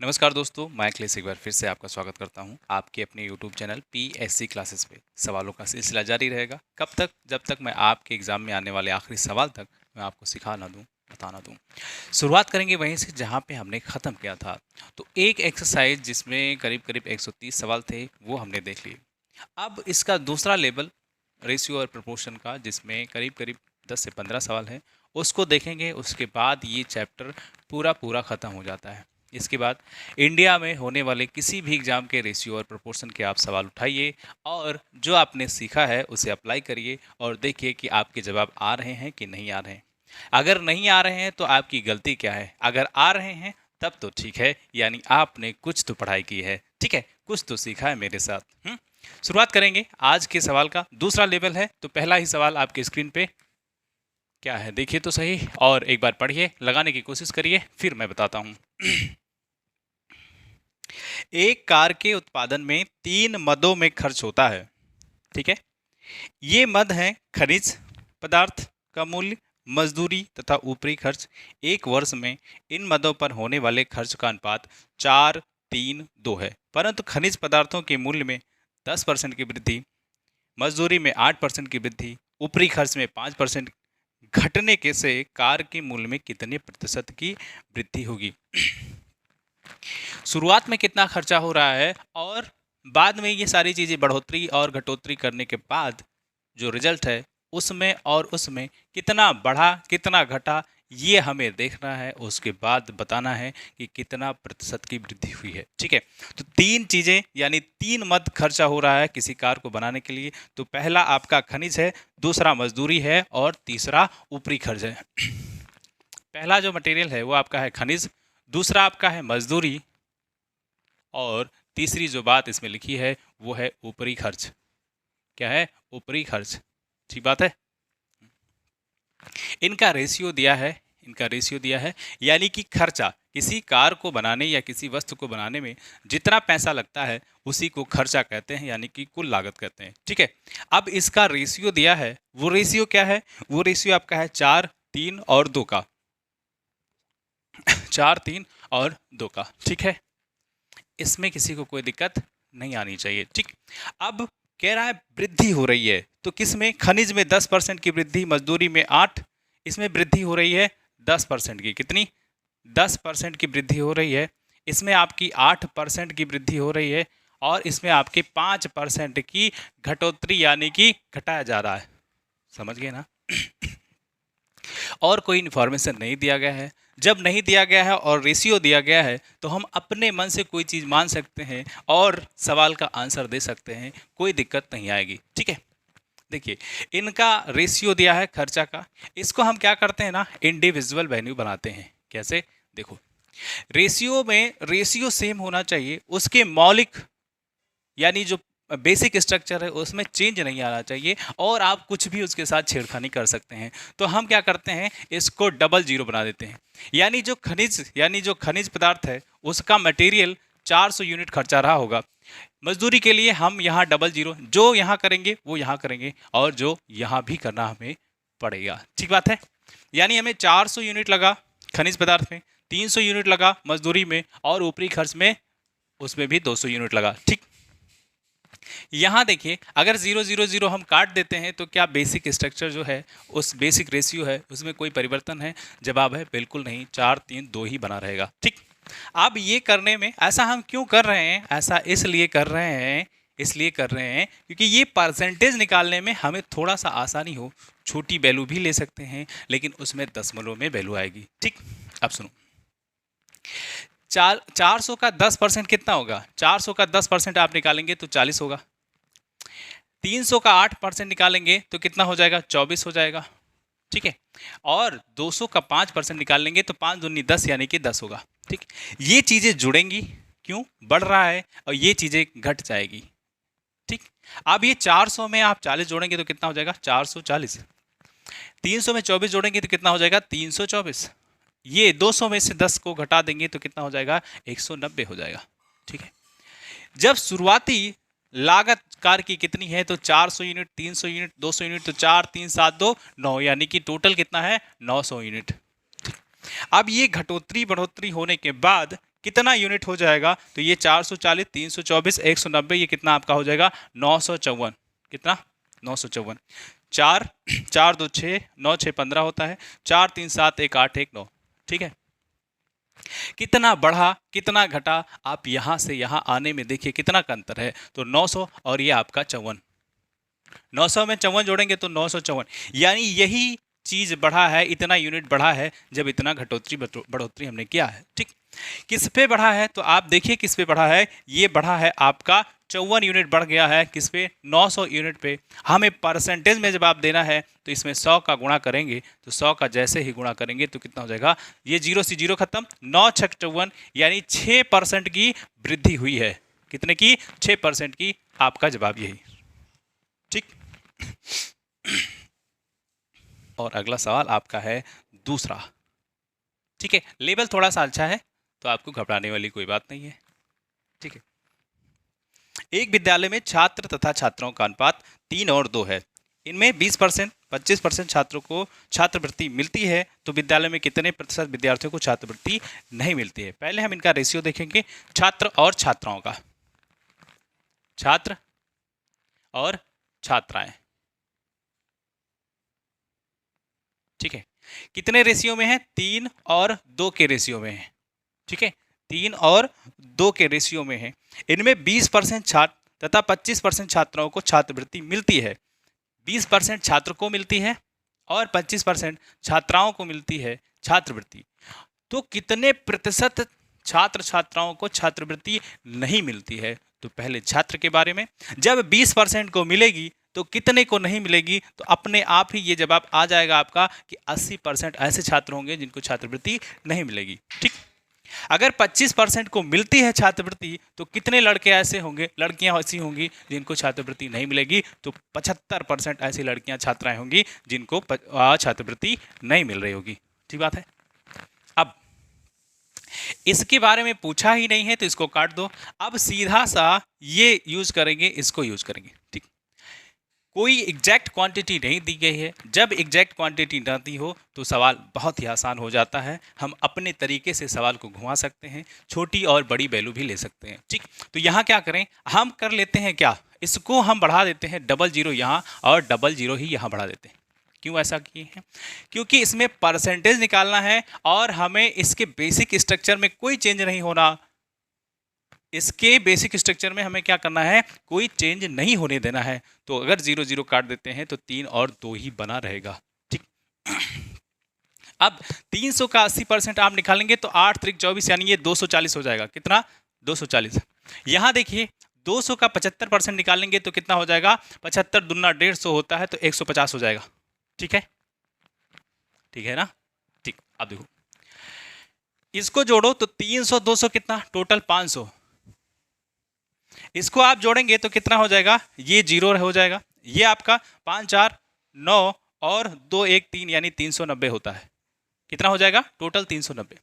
नमस्कार दोस्तों, मैं अखिलेश एक बार फिर से आपका स्वागत करता हूं आपके अपने यूट्यूब चैनल पीएससी क्लासेस पे। सवालों का सिलसिला जारी रहेगा कब तक, जब तक मैं आपके एग्जाम में आने वाले आखिरी सवाल तक मैं आपको सिखा ना दूं, बता ना दूं। शुरुआत करेंगे वहीं से जहां पे हमने ख़त्म किया था। तो एक एक्सरसाइज जिसमें करीब करीब 130 सवाल थे वो हमने देख लिए। अब इसका दूसरा लेवल रेशियो और प्रोपोर्शन का, जिसमें करीब करीब 10 से 15 सवाल हैं, उसको देखेंगे। उसके बाद ये चैप्टर पूरा पूरा ख़त्म हो जाता है। इसके बाद इंडिया में होने वाले किसी भी एग्जाम के रेशियो और प्रोपोर्शन के आप सवाल उठाइए और जो आपने सीखा है उसे अप्लाई करिए और देखिए कि आपके जवाब आ रहे हैं कि नहीं आ रहे हैं। अगर नहीं आ रहे हैं तो आपकी गलती क्या है, अगर आ रहे हैं तब तो ठीक है, यानी आपने कुछ तो पढ़ाई की है, ठीक है, कुछ तो सीखा है मेरे साथ। शुरुआत करेंगे आज के सवाल का। दूसरा लेवल है, तो पहला ही सवाल आपके स्क्रीन पे क्या है देखिए तो सही, और एक बार पढ़िए, लगाने की कोशिश करिए, फिर मैं बताता हूँ। एक कार के उत्पादन में 3 मदों में खर्च होता है, ठीक है। ये मद हैं खनिज पदार्थ का मूल्य, मजदूरी तथा ऊपरी खर्च। एक वर्ष में इन मदों पर होने वाले खर्च का अनुपात 4-3-2 है, परंतु खनिज पदार्थों के मूल्य में 10% की वृद्धि, मजदूरी में 8% की वृद्धि, ऊपरी खर्च में 5% घटने के से कार के मूल्य में कितने प्रतिशत की वृद्धि होगी। शुरुआत में कितना खर्चा हो रहा है और बाद में ये सारी चीज़ें बढ़ोतरी और घटोतरी करने के बाद जो रिजल्ट है उसमें और उसमें कितना बढ़ा कितना घटा, ये हमें देखना है। उसके बाद बताना है कि कितना प्रतिशत की वृद्धि हुई है, ठीक है। तो 3 चीज़ें यानी 3 मद खर्चा हो रहा है किसी कार को बनाने के लिए। तो पहला आपका खनिज है, दूसरा मजदूरी है और तीसरा ऊपरी खर्च है। पहला जो मटेरियल है वो आपका है खनिज, दूसरा आपका है मजदूरी, और तीसरी जो बात इसमें लिखी है वो है ऊपरी खर्च। क्या है? ऊपरी खर्च। ठीक बात है। इनका रेशियो दिया है, इनका रेशियो दिया है, यानी कि खर्चा किसी कार को बनाने या किसी वस्तु को बनाने में जितना पैसा लगता है उसी को खर्चा कहते हैं, यानी कि कुल लागत कहते हैं, ठीक है। अब इसका रेशियो दिया है, वो रेशियो क्या है? वो रेशियो आपका है 4-3-2 का। 4-3-2 का, ठीक है। इसमें किसी को कोई दिक्कत नहीं आनी चाहिए, ठीक। अब कह रहा है वृद्धि हो रही है, तो किस में? खनिज में 10% की वृद्धि, मजदूरी में 8, इसमें वृद्धि हो रही है 10% की। कितनी? 10% की वृद्धि हो रही है। इसमें आपकी 8% की वृद्धि हो रही है और इसमें आपके 5% की घटोतरी, यानी कि घटाया जा रहा है। समझ गए ना? और कोई इन्फॉर्मेशन नहीं दिया गया है। जब नहीं दिया गया है और रेशियो दिया गया है तो हम अपने मन से कोई चीज़ मान सकते हैं और सवाल का आंसर दे सकते हैं, कोई दिक्कत नहीं आएगी, ठीक है। देखिए, इनका रेशियो दिया है खर्चा का, इसको हम क्या करते हैं ना, इंडिविजुअल वैल्यू बनाते हैं। कैसे? देखो, रेशियो में रेशियो सेम होना चाहिए, उसके मौलिक यानी जो बेसिक स्ट्रक्चर है उसमें चेंज नहीं आना चाहिए और आप कुछ भी उसके साथ छेड़खानी कर सकते हैं। तो हम क्या करते हैं, इसको डबल जीरो बना देते हैं। यानी जो खनिज पदार्थ है उसका मटेरियल 400 यूनिट खर्चा रहा होगा। मजदूरी के लिए हम यहाँ डबल जीरो, जो यहाँ करेंगे वो यहाँ करेंगे और जो यहाँ भी करना हमें पड़ेगा। ठीक बात है। यानी हमें 400 यूनिट लगा खनिज पदार्थ में, 300 यूनिट लगा मजदूरी में और ऊपरी खर्च में उसमें भी 200 यूनिट लगा। ठीक, यहाँ देखिए, अगर 0-0-0 हम काट देते हैं तो क्या बेसिक स्ट्रक्चर जो है, उस बेसिक रेशियो है, उसमें कोई परिवर्तन है? जवाब है बिल्कुल नहीं, 4-3-2 ही बना रहेगा। ठीक, अब ये करने में ऐसा हम क्यों कर रहे हैं? ऐसा इसलिए कर रहे हैं क्योंकि ये परसेंटेज निकालने में हमें थोड़ा सा आसानी हो। छोटी वैल्यू भी ले सकते हैं लेकिन उसमें दशमलव में वैल्यू आएगी। ठीक, अब सुनो, 400 का 10% कितना होगा? 400 का 10% आप निकालेंगे तो 40 होगा। 300 का 8% निकालेंगे तो कितना हो जाएगा? 24 हो जाएगा। ठीक है, और 200 का 5% निकाल लेंगे तो 5 दूनी 10 यानी कि 10 होगा। ठीक, ये चीज़ें जुड़ेंगी, क्यों? बढ़ रहा है, और ये चीज़ें घट जाएगी। ठीक, अब ये 400 में आप 40 जोड़ेंगे तो कितना हो जाएगा? 440। 300 में 24 जोड़ेंगे तो कितना हो जाएगा? 324। ये 200 में से 10 को घटा देंगे तो कितना हो जाएगा? 190 हो जाएगा। ठीक है, जब शुरुआती लागत कार की कितनी है तो 400 यूनिट, 300 यूनिट, 200 यूनिट, तो 4 3 7 2 9, यानी कि टोटल कितना है? 900 यूनिट। अब ये घटोतरी बढ़ोतरी होने के बाद कितना यूनिट हो जाएगा? तो ये 440, 324, 190, ये कितना आपका हो जाएगा? 954। कितना? 954। 4 4 2 6, 9 6 15 होता है, 4 3 7 1 8 1 9। ठीक है, कितना बढ़ा कितना घटा, आप यहां से यहां आने में देखिए कितना का अंतर है। तो 900 और ये आपका 54, 900 में 54 जोड़ेंगे तो 954, यानी यही चीज बढ़ा है, इतना यूनिट बढ़ा है जब इतना घटोतरी बढ़ोतरी हमने किया है। ठीक, किस पे बढ़ा है? तो आप देखिए किस पे बढ़ा है, ये बढ़ा है आपका 54 यूनिट बढ़ गया है किस पे? 900 यूनिट पे। हमें परसेंटेज में जब आप देना है तो इसमें 100 का गुणा करेंगे, तो 100 का जैसे ही गुणा करेंगे तो कितना हो जाएगा? ये 0 से 0 खत्म, 9 6 54, यानी 6% की वृद्धि हुई है। कितने की? 6% की। आपका जवाब यही। ठीक, और अगला सवाल आपका है दूसरा। ठीक है, लेवल थोड़ा सा अच्छा है तो आपको घबराने वाली कोई बात नहीं है। ठीक है, एक विद्यालय में छात्र तथा छात्राओं का अनुपात 3 और 2 है। इनमें 20%, 25% छात्रों को छात्रवृत्ति मिलती है, तो विद्यालय में कितने प्रतिशत विद्यार्थियों को छात्रवृत्ति नहीं मिलती है? पहले हम इनका रेशियो देखेंगे, छात्र और छात्राओं का। छात्र और छात्राएं, ठीक है, कितने रेशियो में है? 3 और 2 के रेशियो में है। ठीक है, 3 और 2 के रेशियो में है। इनमें 20% छात्र तथा 25% छात्राओं को छात्रवृत्ति मिलती है। 20% छात्र को मिलती है और 25% छात्राओं को मिलती है छात्रवृत्ति। तो कितने प्रतिशत छात्र छात्राओं को छात्रवृत्ति नहीं मिलती है? तो पहले छात्र के बारे में, जब 20% को मिलेगी तो कितने को नहीं मिलेगी? तो अपने आप ही ये जवाब आ जाएगा आपका कि 80% ऐसे छात्र होंगे जिनको छात्रवृत्ति नहीं मिलेगी। ठीक, अगर 25% को मिलती है छात्रवृत्ति तो कितने लड़के ऐसे होंगे, लड़कियां ऐसी होंगी जिनको छात्रवृत्ति नहीं मिलेगी? तो 75% ऐसी लड़कियां छात्राएं होंगी जिनको छात्रवृत्ति नहीं मिल रही होगी। ठीक बात है। अब इसके बारे में पूछा ही नहीं है तो इसको काट दो। अब सीधा सा ये यूज करेंगे, इसको यूज करेंगे। ठीक, कोई एग्जैक्ट क्वांटिटी नहीं दी गई है। जब एग्जैक्ट क्वांटिटी न दी हो तो सवाल बहुत ही आसान हो जाता है। हम अपने तरीके से सवाल को घुमा सकते हैं, छोटी और बड़ी वैल्यू भी ले सकते हैं। ठीक, तो यहाँ क्या करें, हम कर लेते हैं क्या, इसको हम बढ़ा देते हैं 00 यहाँ और 00 ही यहाँ बढ़ा देते हैं। क्यों ऐसा किए हैं? क्योंकि इसमें परसेंटेज निकालना है और हमें इसके बेसिक स्ट्रक्चर में कोई चेंज नहीं होना। इसके बेसिक स्ट्रक्चर में हमें क्या करना है, कोई चेंज नहीं होने देना है। तो अगर 0 0 काट देते हैं तो 3 और 2 ही बना रहेगा। ठीक, अब 300 का 80% आप निकालेंगे तो 8 3 24, यानी ये 240 हो जाएगा। कितना? 240। यहाँ देखिए 200 का 75% निकालेंगे तो कितना हो जाएगा? 75 दूना 150 होता है तो 150 हो जाएगा। ठीक है, ठीक है ना? ठीक, अब देखो इसको जोड़ो तो 300 200 कितना? टोटल 500। इसको आप जोड़ेंगे तो कितना हो जाएगा? ये 0 हो जाएगा। ये आपका 5 4 9 और 2 1 3, यानी 390 होता है। कितना हो जाएगा? टोटल 390।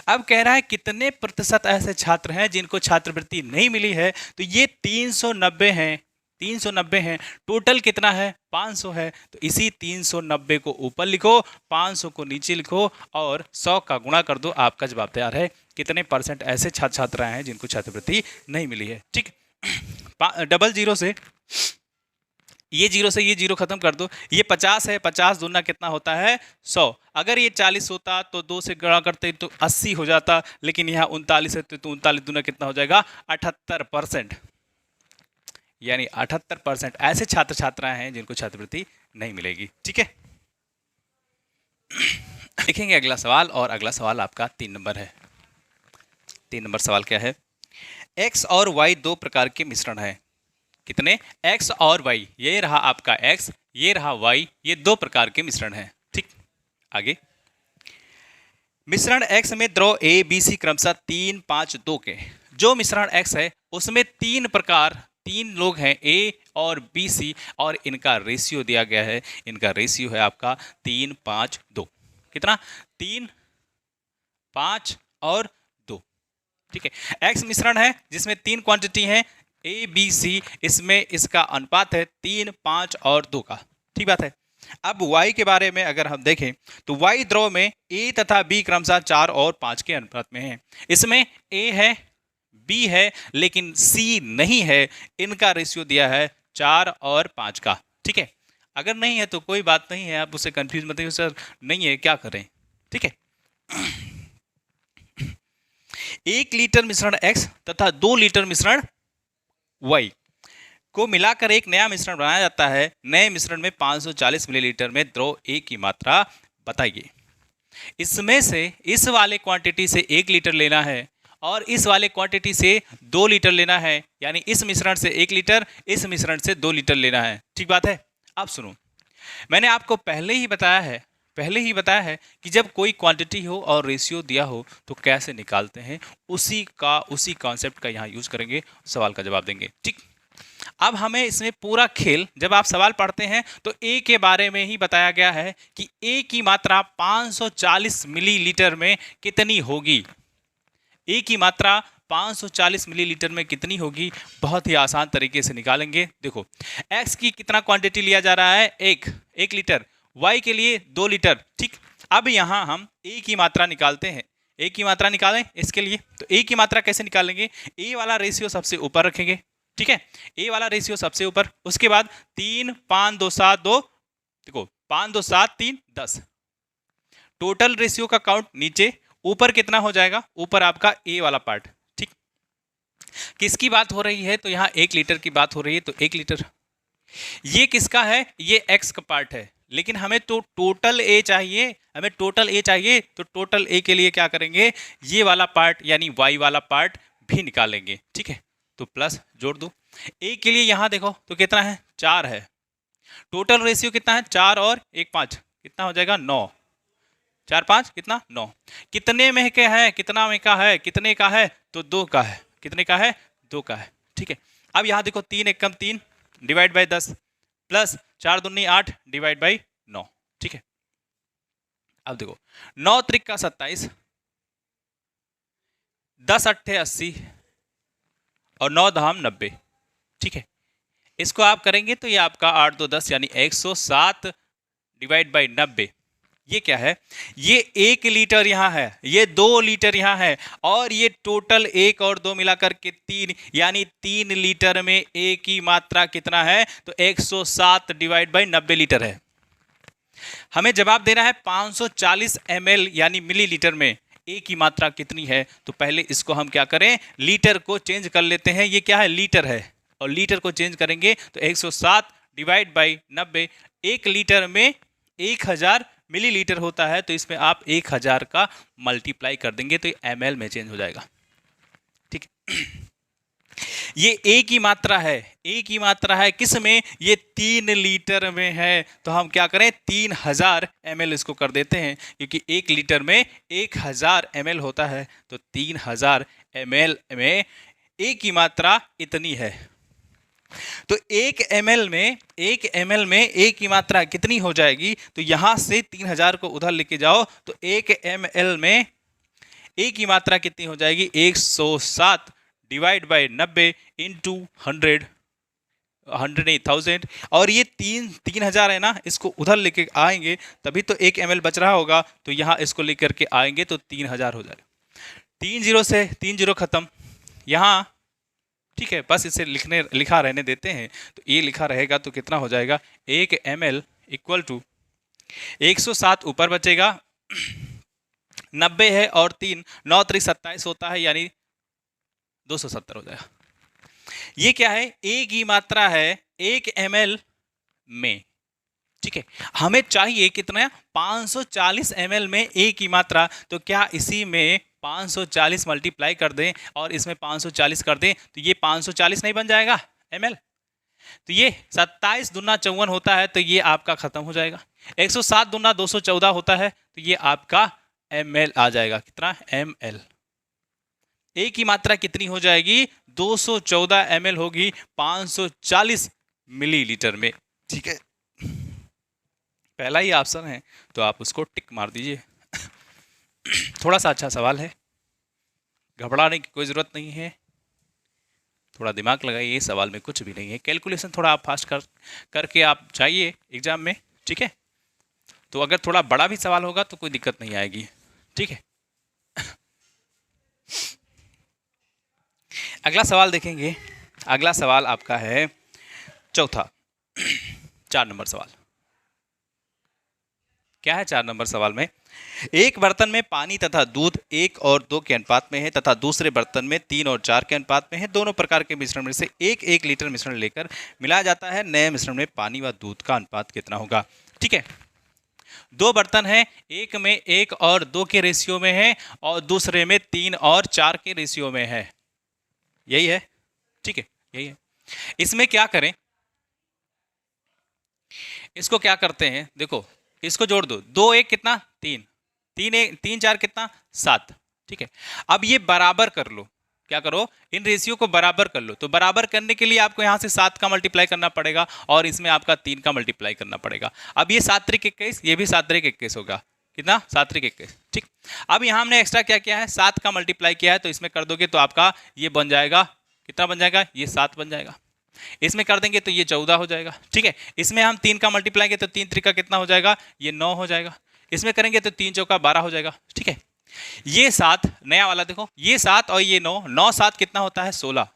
अब कह रहा है कितने प्रतिशत ऐसे छात्र हैं जिनको छात्रवृत्ति नहीं मिली है? तो ये 390 हैं, 390 हैं। टोटल कितना है? 500 है। तो इसी 390 को ऊपर लिखो, 500 को नीचे लिखो और 100 का गुणा कर दो। आपका जवाब तैयार है। कितने परसेंट ऐसे छात्र छात्राएं हैं जिनको छात्रवृत्ति नहीं मिली है? ठीक, 00 से ये 0 से ये 0 खत्म कर दो। ये 50 है, 50 दूना कितना होता है? 100। अगर ये 40 होता तो 2 से गुणा करते तो 80 हो जाता, लेकिन यहाँ 39 है तो 39 दूना कितना हो जाएगा? 78%। यानी 78% ऐसे छात्र छात्राएं हैं जिनको छात्रवृत्ति नहीं मिलेगी। ठीक है, देखेंगे अगला सवाल, और अगला सवाल आपका 3 नंबर है। 3 नंबर सवाल क्या है? x और y दो प्रकार के मिश्रण है। कितने? x और y, ये रहा आपका x, ये रहा y, ये दो प्रकार के मिश्रण है। ठीक, आगे मिश्रण x में द्रव A B C क्रमशः 3 5 2 के। जो मिश्रण x है उसमें 3 लोग हैं A और B C, और इनका रेशियो दिया गया है। इनका रेशियो है आपका 3 5 2। कितना? 3 5 और 2। ठीक है, x मिश्रण है जिसमें 3 क्वांटिटी है A B C, इसमें इसका अनुपात है 3 5 और 2 का। ठीक बात है। अब y के बारे में अगर हम देखें तो y द्रव में a तथा b क्रमशः 4 और 5 के अनुपात में है। इसमें a है, b है, लेकिन c नहीं है। इनका रेशियो दिया है 4 और 5 का। ठीक है, अगर नहीं है तो कोई बात नहीं है, आप उसे कंफ्यूज मत होइए, सर नहीं है क्या करें। ठीक है, 1 लीटर मिश्रण x तथा 2 लीटर मिश्रण y को मिलाकर एक नया मिश्रण बनाया जाता है। नए मिश्रण में 540 मिलीलीटर में द्रव A की मात्रा बताइए। इसमें से इस वाले क्वांटिटी से 1 लीटर लेना है और इस वाले क्वांटिटी से 2 लीटर लेना है, यानी इस मिश्रण से 1 लीटर, इस मिश्रण से 2 लीटर लेना है। ठीक बात है। अब सुनो, मैंने आपको पहले ही बताया है कि जब कोई क्वांटिटी हो और रेशियो दिया हो तो कैसे निकालते हैं, उसी कॉन्सेप्ट का यहाँ यूज करेंगे, सवाल का जवाब देंगे। ठीक, अब हमें इसमें पूरा खेल, जब आप सवाल पढ़ते हैं तो ए के बारे में ही बताया गया है कि ए की मात्रा 540 मिलीलीटर में कितनी होगी। ए की मात्रा 540 मिलीलीटर में कितनी होगी, बहुत ही आसान तरीके से निकालेंगे। देखो, एक्स की कितना क्वांटिटी लिया जा रहा है, एक लीटर, वाई के लिए 2 लीटर। ठीक, अब यहां हम ए की मात्रा निकालते हैं। ए की मात्रा निकालें इसके लिए, तो ए की मात्रा कैसे निकालेंगे, ए वाला रेशियो सबसे ऊपर रखेंगे। ठीक है, ए वाला रेशियो सबसे ऊपर, उसके बाद 3 5 2 7 2, देखो 5 2 7 3 10, टोटल रेशियो का काउंट नीचे, ऊपर कितना हो जाएगा, ऊपर आपका ए वाला पार्ट। ठीक, किसकी बात हो रही है, तो यहाँ 1 लीटर की बात हो रही है, तो 1 लीटर। ये किसका है, ये एक्स का पार्ट है, लेकिन हमें तो टोटल ए चाहिए, तो टोटल ए के लिए क्या करेंगे, ये वाला पार्ट यानी वाई वाला पार्ट भी निकालेंगे। ठीक है, तो प्लस जोड़ दो। ए के लिए यहां देखो तो कितना है, 4 है। टोटल रेशियो कितना है, 4 और 1 5, कितना हो जाएगा 9, 4 5 कितना 9। कितने में के है, कितना में का है, कितने का है, तो 2 का है। कितने का है, 2 का है। ठीक है, अब यहां देखो 3 1 कम 3 डिवाइड बाई 10 प्लस 4 दूनी 8 डिवाइड बाई 9। ठीक है, अब देखो 9 त्रिक का 27, 10 अट्ठे 80 और 9 धाम 90। ठीक है, इसको आप करेंगे तो ये आपका 8 2 10 यानी 107 डिवाइड बाई 90। ये क्या है, ये 1 लीटर यहाँ है, ये 2 लीटर यहाँ है, और ये टोटल 1 और 2 मिलाकर के 3, यानी 3 लीटर में ए की मात्रा कितना है, तो 107 डिवाइड बाई 90 लीटर है। हमें जवाब देना है 540 ml यानी मिलीलीटर में ए की मात्रा कितनी है। तो पहले इसको हम क्या करें, लीटर को चेंज कर लेते हैं। ये क्या है, लीटर है, और लीटर को चेंज करेंगे तो 107 डिवाइड बाई 90। 1 लीटर में 1000 मिलीलीटर होता है, तो इसमें आप 1000 का मल्टीप्लाई कर देंगे तो ये ml में चेंज हो जाएगा। ठीक है, ये ए की मात्रा है, ए की मात्रा है किस में, ये 3 लीटर में है, तो हम क्या करें 3000 ml इसको कर देते हैं, क्योंकि 1 लीटर में 1000 ml होता है, तो 3000 ml में ए की मात्रा इतनी है। तो 1 ml में ए की मात्रा कितनी हो जाएगी, तो यहां से 3000 को उधर लेके जाओ तो 1 ml में ए की मात्रा कितनी हो जाएगी, 107 डिवाइड बाई 90 इंटू 100 नहीं 1000, और ये 3000 है ना, इसको उधर लेके आएंगे तभी तो 1 ml बच रहा होगा, तो यहाँ इसको लेकर के आएंगे तो 3000 हो जाएगा। 3 0 से 3 0 खत्म यहाँ। ठीक है, बस इसे लिखा रहने देते हैं, तो ये लिखा रहेगा तो कितना हो जाएगा, 1 ml इक्वल टू 107 ऊपर बचेगा, 90 है और 3 9 3 27 होता है, यानी 270 हो जाएगा। ये क्या है, ए की मात्रा है 1 ml में। ठीक है, हमें चाहिए कितना, 540 ml में ए की मात्रा, तो क्या इसी में 540 मल्टीप्लाई कर दें और इसमें 540 कर दें, तो ये 540 नहीं बन जाएगा ml, तो ये 27 दूना 54 होता है, तो ये आपका खत्म हो जाएगा। 107 दूना 214 होता है, तो ये आपका ml आ जाएगा। कितना, ml। ए की मात्रा कितनी हो जाएगी, 214 ml होगी 540 मिलीलीटर में। ठीक है, पहला ही ऑप्शन है, तो आप उसको टिक मार दीजिए। थोड़ा सा अच्छा सवाल है, घबराने की कोई ज़रूरत नहीं है, थोड़ा दिमाग लगाइए, सवाल में कुछ भी नहीं है। कैलकुलेशन थोड़ा आप फास्ट करके आप जाइए एग्जाम में, ठीक है, तो अगर थोड़ा बड़ा भी सवाल होगा तो कोई दिक्कत नहीं आएगी। ठीक है, अगला सवाल देखेंगे। अगला सवाल आपका है चौथा, 4 नंबर सवाल। क्या है 4 नंबर सवाल में? एक बर्तन में पानी तथा दूध 1 और 2 के अनुपात में है तथा दूसरे बर्तन में 3 और 4 के अनुपात में है। दोनों प्रकार के मिश्रण में से 1-1 लीटर मिश्रण लेकर मिलाया जाता है। नए मिश्रण में पानी व दूध का अनुपात कितना होगा? ठीक है, 2 बर्तन है, एक में 1 और 2 के रेशियो में है और दूसरे में 3 और 4 के रेशियो में है। यही है, ठीक है, यही है। इसमें क्या करें, इसको क्या करते हैं, देखो इसको जोड़ दो, 2 1 कितना 3, 3 4 कितना 7। ठीक है, अब ये बराबर कर लो, क्या करो, इन रेशियो को बराबर कर लो। तो बराबर करने के लिए आपको यहां से 7 का मल्टीप्लाई करना पड़ेगा और इसमें आपका 3 का मल्टीप्लाई करना पड़ेगा। अब ये 7 त्रिक 21, ये भी 7 त्रिक 21 होगा, कितना 7 त्रिक 21। ठीक, अब यहां हमने एक्स्ट्रा क्या किया है, 7 का मल्टीप्लाई किया है, तो इसमें कर दोगे तो आपका ये बन जाएगा, कितना बन जाएगा, ये 7 बन जाएगा। इसमें कर देंगे तो ये 14 हो जाएगा। ठीक है, इसमें हम 3 का मल्टीप्लाई किया तो 3 त्रिका कितना हो जाएगा, ये 9 हो जाएगा। इसमें करेंगे तो 3 चौका 12 हो जाएगा। ठीक है, ये 7 नया वाला देखो, ये 7 और ये 9, 9 7 कितना होता है 16,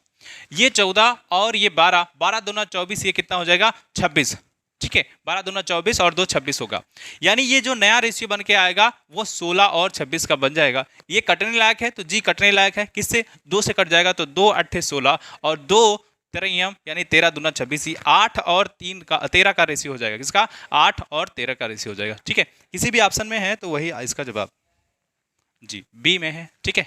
ये 14 और ये 12, 12 दूना 24, ये कितना हो जाएगा 26। ठीक है, 12 दूना 24 और 2 26 होगा। यानी ये जो नया रेशियो बन के आएगा वो 16 और 26 का बन जाएगा। ये कटने लायक है तो जी कटने लायक है, किससे, 2 से कट जाएगा तो 2 8 16 और 2 13 यानी 13 दूना 26, 8 और 3 का 13 का रेशियो हो जाएगा। किसका, 8 और 13 का रेशियो हो जाएगा। ठीक है, किसी भी ऑप्शन में है तो वही इसका जवाब जी बी में है। ठीक है,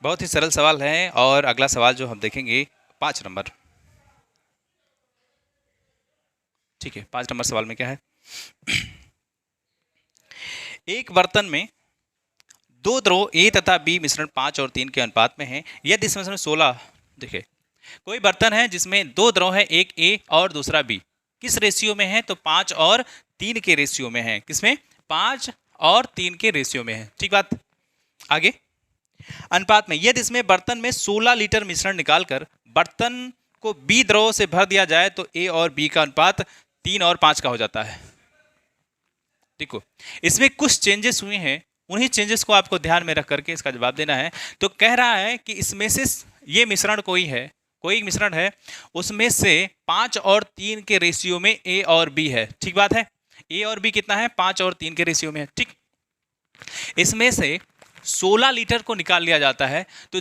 बहुत ही सरल सवाल है। और अगला सवाल जो हम देखेंगे 5 नंबर। ठीक है, 5 नंबर सवाल में क्या है, एक बर्तन में 2 द्रव ए तथा बी मिश्रण 5 और 3 के अनुपात में है। यदि इस मिश्रण 16, देखिए कोई बर्तन है जिसमें 2 द्रव है, एक ए और दूसरा बी, किस रेशियो में है, तो 5 और 3 के रेशियो में है। किसमें, 5 और 3 के रेशियो में है। ठीक बात, आगे अनुपात में, यदि इसमें बर्तन में 16 लीटर मिश्रण निकालकर बर्तन को बी द्रव से भर दिया जाए तो ए और बी का अनुपात 3 और 5 का हो जाता है। देखो इसमें कुछ चेंजेस हुए हैं, उन्हीं चेंजेस को आपको ध्यान में रख करके इसका जवाब देना है। तो कह रहा है कि इसमें से ये मिश्रण कोई है, कोई मिश्रण है, उसमें से 5 और 3 के रेशियो में ए और बी है। ठीक बात है, ए और बी कितना है, 5 और 3 के रेशियो में है। ठीक, इसमें से 16 लीटर को निकाल लिया जाता है, तो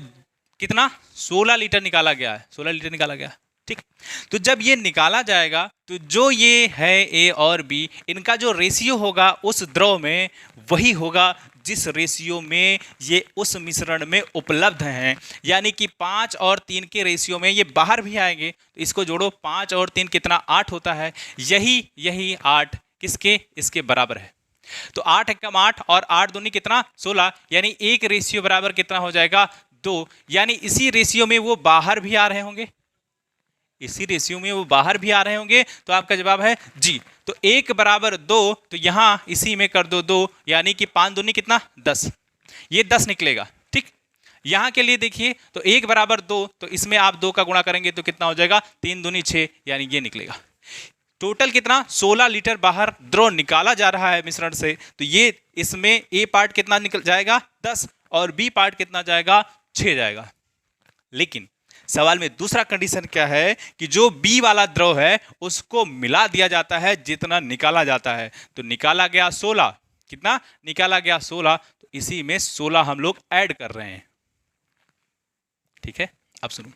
कितना, 16 लीटर निकाला गया है, 16 लीटर निकाला गया। ठीक, तो जब ये निकाला जाएगा तो जो ये है ए और बी, इनका जो रेशियो होगा उस द्रव में वही होगा जिस रेशियो में ये उस मिश्रण में उपलब्ध हैं। यानी कि 5 और 3 के रेशियो में ये बाहर भी आएंगे, तो इसको जोड़ो, 5 और 3 कितना, 8 होता है। यही 8 किसके, इसके बराबर है। तो 8 एकम 8 और 8 दूनी कितना 16, यानी एक रेशियो बराबर कितना हो जाएगा 2। यानी इसी रेशियो में वो बाहर भी आ रहे होंगे, इसी रेशियो में वो बाहर भी आ रहे होंगे। तो आपका जवाब है जी। तो 1 बराबर 2, तो यहां इसी में कर दो 2, यानी कि 5 दूनी कितना 10, ये 10 निकलेगा। ठीक, यहां के लिए देखिए तो 1 बराबर 2, तो इसमें आप 2 का गुणा करेंगे तो कितना हो जाएगा, 3 दूनी 6, यानी ये निकलेगा। टोटल कितना, 16 लीटर बाहर द्रव निकाला जा रहा है मिश्रण से, तो ये इसमें ए पार्ट कितना निकल जाएगा 10 और बी पार्ट कितना जाएगा 6 जाएगा। लेकिन सवाल में दूसरा कंडीशन क्या है कि जो बी वाला द्रव है उसको मिला दिया जाता है जितना निकाला जाता है। तो निकाला गया 16, कितना निकाला गया 16, तो इसी में 16 हम लोग ऐड कर रहे हैं। ठीक है, अब सुनो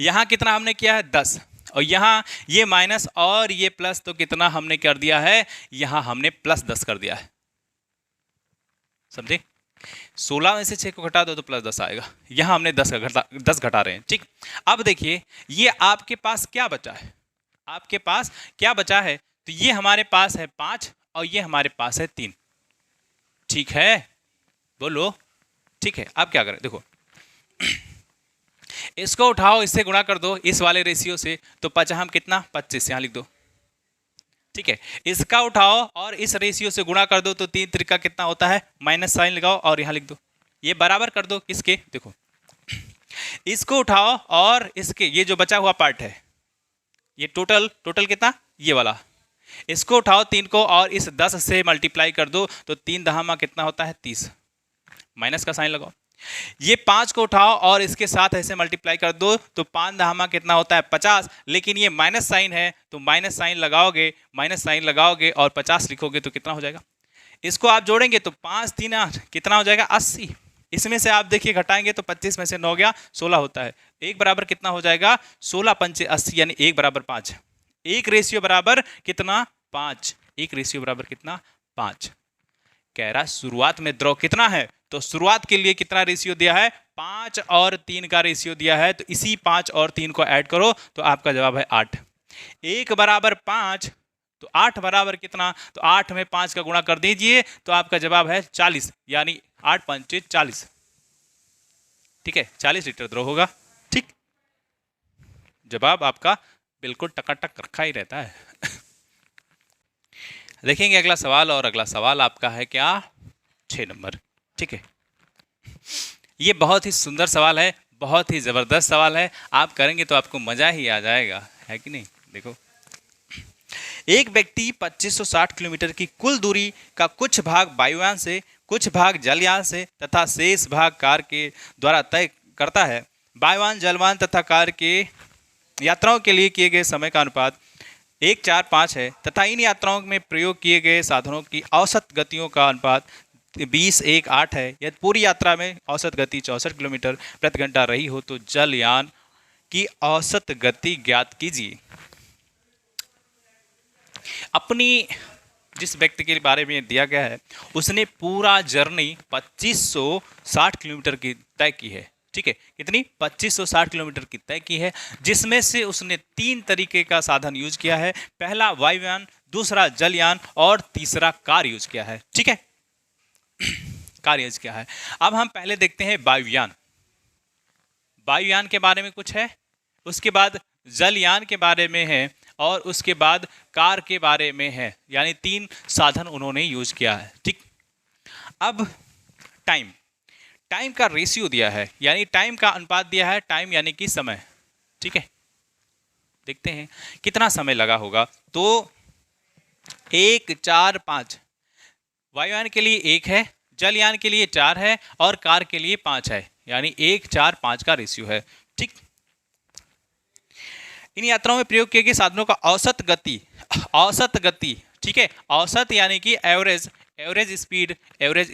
यहां कितना हमने किया है 10, और यहां ये माइनस और ये प्लस, तो कितना हमने कर दिया है, यहां हमने प्लस 10 कर दिया है। समझे, 16 में से 6 को घटा दो तो प्लस 10 आएगा। यहां हमने 10 घटा रहे हैं। ठीक, अब देखिए ये आपके पास क्या बचा है, आपके पास क्या बचा है, तो ये हमारे पास है 5 और ये हमारे पास है 3। ठीक है, बोलो ठीक है। अब क्या करें, देखो इसको उठाओ, इससे गुणा कर दो इस वाले रेशियो से, तो 5 कितना 25, यहां लिख दो। ठीक है, इसका उठाओ और इस रेशियो से गुणा कर दो, तो 3 त्रिका कितना होता है, माइनस साइन लगाओ और यहां लिख दो। ये बराबर कर दो किसके, देखो इसको उठाओ और इसके ये जो बचा हुआ पार्ट है, ये टोटल टोटल कितना, ये वाला, इसको उठाओ 3 को और इस 10 से मल्टीप्लाई कर दो तो 3 दहामा कितना होता है 30, माइनस का साइन लगाओ। ये 5 को उठाओ और इसके साथ ऐसे मल्टीप्लाई कर दो तो 5 दहामा कितना होता है 50, लेकिन ये माइनस साइन है तो माइनस साइन लगाओगे, माइनस साइन लगाओगे और 50 लिखोगे तो कितना हो जाएगा, इसको आप जोड़ेंगे तो 5 3 8 कितना हो जाएगा 80। इसमें से आप देखिए घटाएंगे तो 25 में से 9 गया 16 होता है, एक बराबर कितना हो जाएगा 16 पंचे 80 यानी 1 बराबर 5, एक रेशियो बराबर कितना 5, एक रेशियो बराबर कितना 5। कह रहा शुरुआत में द्रव कितना है, तो शुरुआत के लिए कितना रेशियो दिया है 5 और 3 का रेशियो दिया है, तो इसी 5 और 3 को ऐड करो तो आपका जवाब है 8। 1 बराबर 5 तो 8 बराबर कितना, तो 8 में 5 का गुणा कर दीजिए तो आपका जवाब है 40 यानी 8 पंचे 40, ठीक है 40 लीटर द्रव होगा। ठीक, जवाब आपका बिल्कुल टकाटक रखा ही रहता है। देखेंगे अगला सवाल, और अगला सवाल आपका है क्या 6 नंबर। ठीक है, ये बहुत ही सुंदर सवाल है, बहुत ही ज़बरदस्त सवाल है, आप करेंगे तो आपको मज़ा ही आ जाएगा, है कि नहीं। देखो, एक व्यक्ति 2560 किलोमीटर की कुल दूरी का कुछ भाग वायुयान से, कुछ भाग जलयान से तथा शेष भाग कार के द्वारा तय करता है। वायुयान, जलयान तथा कार के यात्राओं के लिए किए गए समय का अनुपात 1:4:5 है तथा इन यात्राओं में प्रयोग किए गए साधनों की औसत गतियों का अनुपात 20:1:8 है। यदि पूरी यात्रा में औसत गति 64 किलोमीटर प्रति घंटा रही हो तो जलयान की औसत गति ज्ञात कीजिए। अपनी जिस व्यक्ति के बारे में दिया गया है उसने पूरा जर्नी 2560 किलोमीटर की तय की है। ठीक है, कितनी 2560 किलोमीटर की तय की है, जिसमें से उसने 3 तरीके का साधन यूज किया है। पहला वायुयान, दूसरा जलयान और तीसरा कार यूज किया है। ठीक है, कार यूज किया है। अब हम पहले देखते हैं वायुयान। वायुयान के बारे में कुछ है, उसके बाद जलयान के बारे में है और उसके बाद कार के बारे में है, यानी 3 साधन उन्होंने यूज किया है। ठीक, अब टाइम का रेशियो दिया है, यानी टाइम का अनुपात दिया है, टाइम यानी कि समय। ठीक है, देखते हैं कितना समय लगा होगा। तो 1:4:5 वायुयान के लिए 1 है, जलयान के लिए 4 है और कार के लिए 5 है, यानी 1:4:5 का रेशियो है। ठीक, इन यात्राओं में प्रयोग किए गए साधनों का औसत गति, ठीक है, औसत यानी कि एवरेज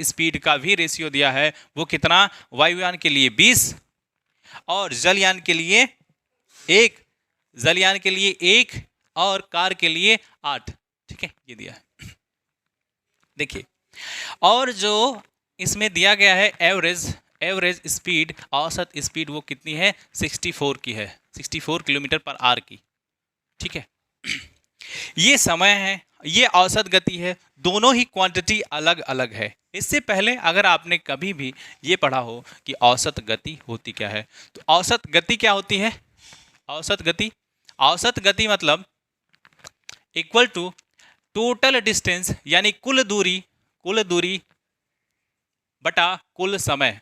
स्पीड का भी रेशियो दिया है। वो कितना, वायुयान के लिए 20 और जलयान के लिए 1 और कार के लिए 8। ठीक है, ये दिया है। देखिए, और जो इसमें दिया गया है एवरेज स्पीड, औसत स्पीड वो कितनी है 64 की है, 64 किलोमीटर पर आवर की। ठीक है, ये समय है, ये औसत गति है, दोनों ही क्वांटिटी अलग अलग है। इससे पहले अगर आपने कभी भी ये पढ़ा हो कि औसत गति होती क्या है, तो औसत गति क्या होती है, औसत गति मतलब इक्वल टू टोटल डिस्टेंस, यानी कुल दूरी बटा कुल समय।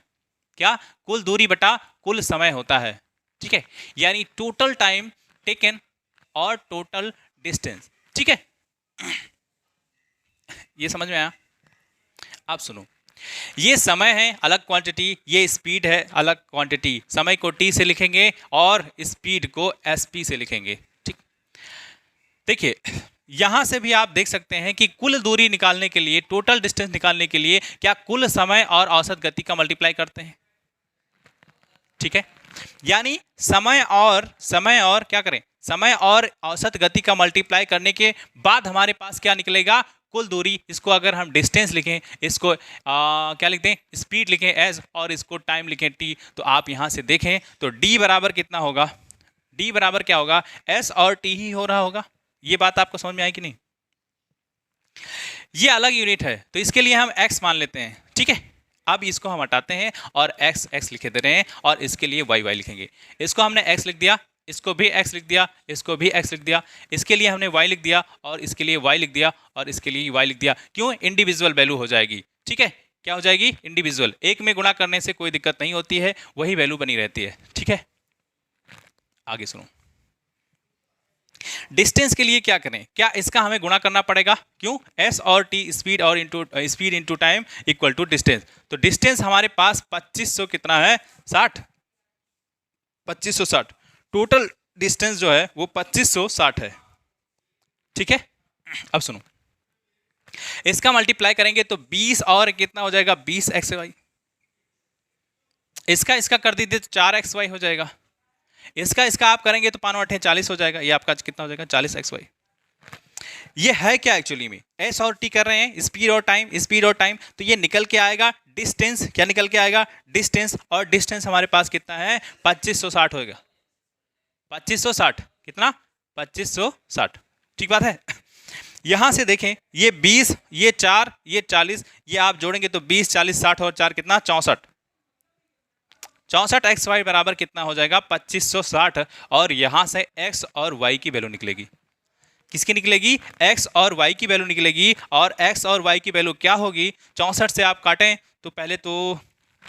क्या, कुल दूरी बटा कुल समय होता है। ठीक है, यानी टोटल टाइम टेकन और टोटल डिस्टेंस। ठीक है, ये समझ में आया। आप सुनो, ये समय है अलग क्वांटिटी, ये स्पीड है अलग क्वांटिटी। समय को t से लिखेंगे और स्पीड को sp से लिखेंगे। ठीक, देखिए यहां से भी आप देख सकते हैं कि कुल दूरी निकालने के लिए, टोटल डिस्टेंस निकालने के लिए क्या कुल समय और औसत गति का मल्टीप्लाई करते हैं। ठीक है, यानी समय और क्या करें, समय और औसत गति का मल्टीप्लाई करने के बाद हमारे पास क्या निकलेगा, कुल दूरी। इसको अगर हम डिस्टेंस लिखें, इसको क्या लिखते हैं, स्पीड लिखें s और इसको टाइम लिखें t, तो आप यहां से देखें तो d बराबर कितना होगा, d बराबर क्या होगा, s और t ही हो रहा होगा। ये बात आपको समझ में आई कि नहीं। ये अलग यूनिट है तो इसके लिए हम x मान लेते हैं। ठीक है, अब इसको हम हटाते हैं और x लिखे दे रहे हैं और इसके लिए y लिखेंगे। इसको हमने x लिख दिया, इसको भी x लिख दिया, इसको भी x लिख दिया, इसके लिए हमने y लिख दिया और इसके लिए y लिख दिया और इसके लिए y लिख दिया। क्यों, इंडिविजुअल वैल्यू हो जाएगी। ठीक है, क्या हो जाएगी, इंडिविजुअल। एक में गुणा करने से कोई दिक्कत नहीं होती है, वही वैल्यू बनी रहती है। ठीक है, आगे सुनो। डिस्टेंस के लिए क्या करें, क्या इसका हमें गुणा करना पड़ेगा, क्यों, एस और टी स्पीड और speed into time equal to distance. तो डिस्टेंस हमारे पास 2500 कितना है, 60, 2560। टोटल डिस्टेंस जो है वो 2560 है। ठीक है, अब सुनो, इसका मल्टीप्लाई करेंगे तो 20 और कितना हो जाएगा, 20xy। इसका कर दीजिए तो 4xy हो जाएगा। इसका आप करेंगे तो 5 8 40 हो जाएगा। ये आपका कितना हो जाएगा, 40xy। ये है क्या एक्चुअली में, एस और टी कर रहे हैं, स्पीड और टाइम, स्पीड और टाइम। तो ये निकल के आएगा डिस्टेंस, क्या निकल के आएगा, डिस्टेंस। और डिस्टेंस हमारे पास कितना है, 2560 होगा। 2560 कितना, 2560। ठीक बात है। यहां से देखें, ये 20, ये 4, ये 40, ये आप जोड़ेंगे तो 20 40 60 और 4 कितना, 64। 64 XY बराबर कितना हो जाएगा, 2560। और यहां से x और y की वैल्यू निकलेगी। किसकी निकलेगी, x और y की वैल्यू निकलेगी। और x और y की वैल्यू क्या होगी, 64 से आप काटें तो पहले तो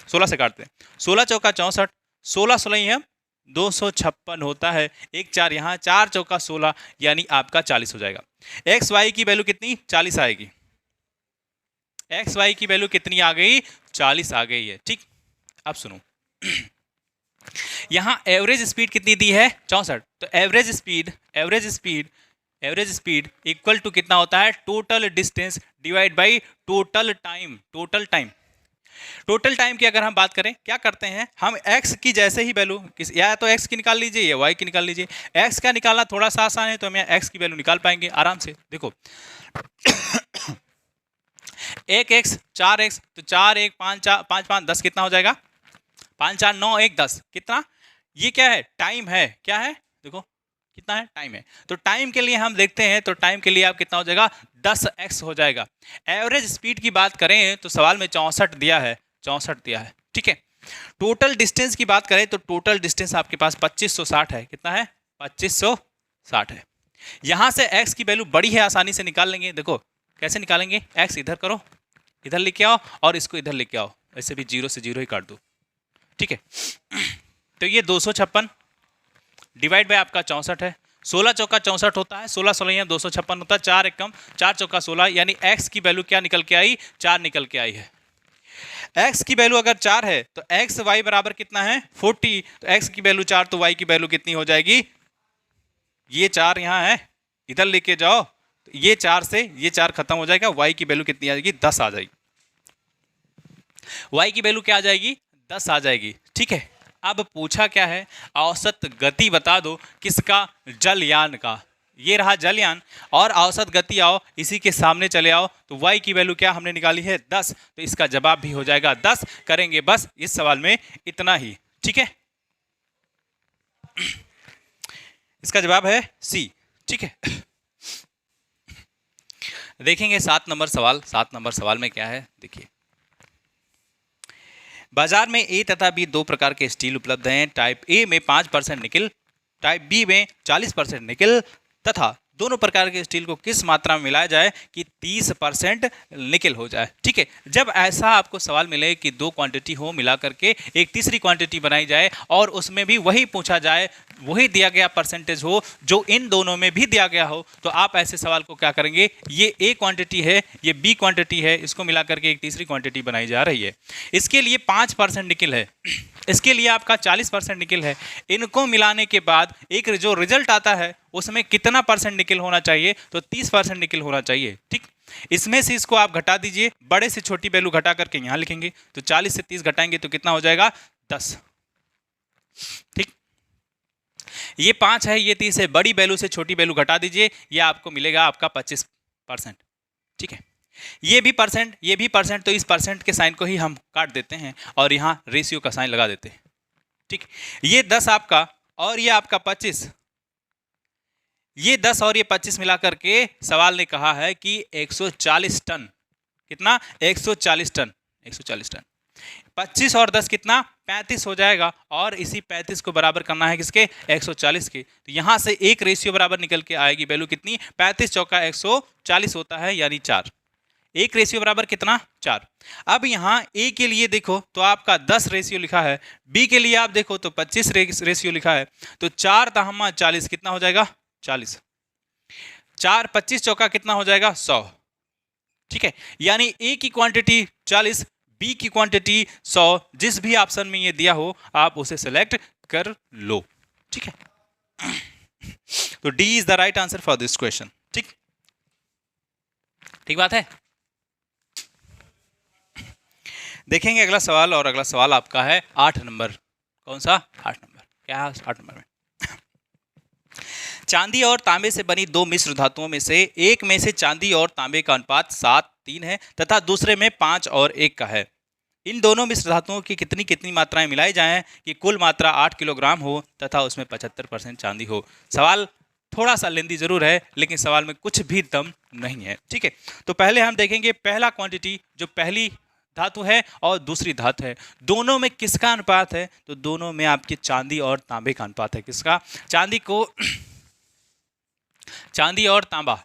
16 से काटते हैं, 16 चौका 64, 16 16 ही है 256 होता है। एक 4 यहाँ, 4 चौका 16, यानी आपका 40 हो जाएगा। एक्स वाई की वैल्यू कितनी, 40 आएगी। एक्स वाई की वैल्यू कितनी आ गई, 40 आ गई है। ठीक, अब सुनो, यहां एवरेज स्पीड कितनी दी है, 64। तो एवरेज स्पीड इक्वल टू कितना होता है, total distance divide by total time. Total time की अगर हम बात करें, क्या करते हैं हम, x की जैसे ही वैल्यू, या तो x की निकाल लीजिए या y की निकाल लीजिए। x का निकालना थोड़ा सा आसान है, तो हम यहाँ x की वैल्यू निकाल पाएंगे आराम से। देखो 1x 4x, तो 4 1 5 4 5 5 10 कितना हो जाएगा, 5 4 9 1 10 कितना। ये क्या है, टाइम है, क्या है, देखो कितना है, टाइम है। तो टाइम के लिए हम देखते हैं, तो टाइम के लिए आप कितना हो जाएगा, 10x हो जाएगा। एवरेज स्पीड की बात करें तो सवाल में 64 दिया है, 64 दिया है। ठीक है, टोटल डिस्टेंस की बात करें तो टोटल डिस्टेंस आपके पास 2560 है। कितना है, 2560 है। यहां से x की वैल्यू बड़ी है, आसानी से निकाल लेंगे। देखो कैसे निकालेंगे, x इधर करो, इधर लेके आओ, और इसको इधर लेके आओ, ऐसे भी 0 से 0 ही काट दो। ठीक है, तो ये 256 डिवाइड बाय आपका 64 है। 16 चौका 64 होता है, 16 16 256 होता है, 4 1 कम 4 चौका 16, यानी x की वैल्यू क्या निकल के आई, 4 निकल के आई है। x की वैल्यू अगर 4 है तो x y बराबर कितना है, 40। तो x की वैल्यू 4, तो y की वैल्यू कितनी हो जाएगी, ये 4 यहाँ है, इधर लेके जाओ, तो ये 4 से ये 4 खत्म हो जाएगा, y की वैल्यू कितनी आ जाएगी, 10 आ जाएगी। y की वैल्यू क्या आ जाएगी, 10 आ जाएगी। ठीक है, अब पूछा क्या है, औसत गति बता दो किसका, जलयान का। ये रहा जलयान, और औसत गति आओ इसी के सामने चले आओ, तो y की वैल्यू क्या हमने निकाली है, 10। तो इसका जवाब भी हो जाएगा 10। करेंगे बस इस सवाल में इतना ही। ठीक है, इसका जवाब है सी। ठीक है, देखेंगे 7 नंबर सवाल। 7 नंबर सवाल में क्या है, देखिए, बाजार में ए तथा बी दो प्रकार के स्टील उपलब्ध हैं। टाइप ए में 5% निकिल, टाइप बी में 40% निकिल, तथा दोनों प्रकार के स्टील को किस मात्रा में मिलाया जाए कि 30% निकिल हो जाए। ठीक है, जब ऐसा आपको सवाल मिले कि दो क्वांटिटी हो मिला करके एक तीसरी क्वांटिटी बनाई जाए, और उसमें भी वही पूछा जाए, वही दिया गया परसेंटेज हो जो इन दोनों में भी दिया गया हो, तो आप ऐसे सवाल को क्या करेंगे, ये ए क्वांटिटी है, ये बी क्वांटिटी है, इसको मिला करके एक तीसरी क्वांटिटी बनाई जा रही है। इसके लिए 5% निकिल है, इसके लिए आपका 40% निकिल है। इनको मिलाने के बाद एक जो रिजल्ट आता है उसमें कितना परसेंट निकिल होना चाहिए, तो 30% निकिल होना चाहिए। ठीक, इसमें से इसको आप घटा दीजिए, बड़े से छोटी वैल्यू घटा करके यहाँ लिखेंगे, तो 40 से 30 घटाएंगे तो कितना हो जाएगा, 10। ठीक, ये 5 है, ये 30 है, बड़ी वैल्यू से छोटी वैल्यू घटा दीजिए, ये आपको मिलेगा आपका 25%। ठीक है, ये भी परसेंट, तो इस परसेंट के साइन को ही हम काट देते हैं और यहाँ रेशियो का साइन लगा देते हैं। ठीक, ये 10 आपका और ये आपका 25, ये 10 और ये 25 मिला करके सवाल ने कहा है कि 140 टन, कितना, 140 टन, 140 टन। 25 और 10 कितना, 35 हो जाएगा, और इसी 35 को बराबर करना है किसके, 140 के। तो यहां से एक रेशियो बराबर निकल के आएगी, वैल्यू कितनी, 35 चौका 140 होता है, यानी 4। 1 रेशियो बराबर कितना 4। अब यहाँ ए के लिए देखो तो आपका 10 रेशियो लिखा है, बी के लिए आप देखो तो 25 रेशियो लिखा है, तो 4 दहमा 40 कितना हो जाएगा 40, 4 25 चौका कितना हो जाएगा 100। ठीक है, यानी ए की क्वांटिटी 40, बी की क्वांटिटी 100, जिस भी ऑप्शन में ये दिया हो आप उसे सेलेक्ट कर लो। ठीक है, तो D is the right answer for this question. ठीक, ठीक बात है। देखेंगे अगला सवाल, और अगला सवाल आपका है 8 नंबर। कौन सा 8 नंबर? क्या है 8 नंबर में? चांदी और तांबे से बनी दो मिश्र धातुओं में से एक में से चांदी और तांबे का अनुपात 7:3 है तथा दूसरे में 5 और 1 का है। इन दोनों मिश्र धातुओं की कितनी कितनी मात्राएं मिलाई जाएं कि कुल मात्रा 8 किलोग्राम हो तथा उसमें 75% चांदी हो। सवाल थोड़ा सा लेंदी जरूर है, लेकिन सवाल में कुछ भी दम नहीं है। ठीक है, तो पहले हम देखेंगे पहला क्वांटिटी, जो पहली धातु है और दूसरी धातु है, दोनों में किसका अनुपात है? तो दोनों में आपके चांदी और तांबे का अनुपात है। किसका? चांदी और तांबा।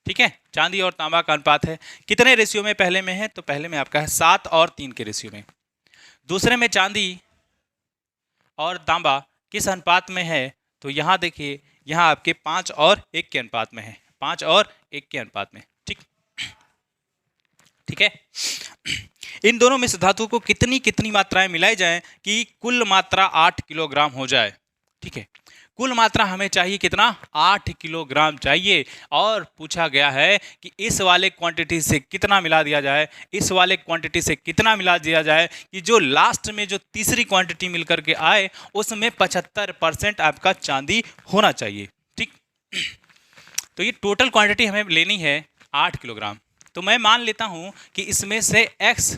ठीक है, चांदी और तांबा का अनुपात है। कितने रेशियो में पहले में है? तो पहले में आपका है 7 और 3 के रेशियो में। दूसरे में चांदी और तांबा किस अनुपात में है? तो यहाँ देखिए, यहाँ आपके 5 और 1 के अनुपात में है, 5 और 1 के अनुपात में। ठीक, ठीक है। इन दोनों मिश्र धातु को कितनी कितनी मात्राएं मिलाई जाएं कि कुल मात्रा 8 किलोग्राम हो जाए। ठीक है, कुल मात्रा हमें चाहिए कितना? 8 किलोग्राम चाहिए, और पूछा गया है कि इस वाले क्वांटिटी से कितना मिला दिया जाए, इस वाले क्वांटिटी से कितना मिला दिया जाए कि जो लास्ट में जो तीसरी क्वांटिटी मिलकर के आए उसमें 75% आपका चांदी होना चाहिए। ठीक, तो ये टोटल क्वांटिटी हमें लेनी है 8 किलोग्राम। तो मैं मान लेता हूं कि इसमें से x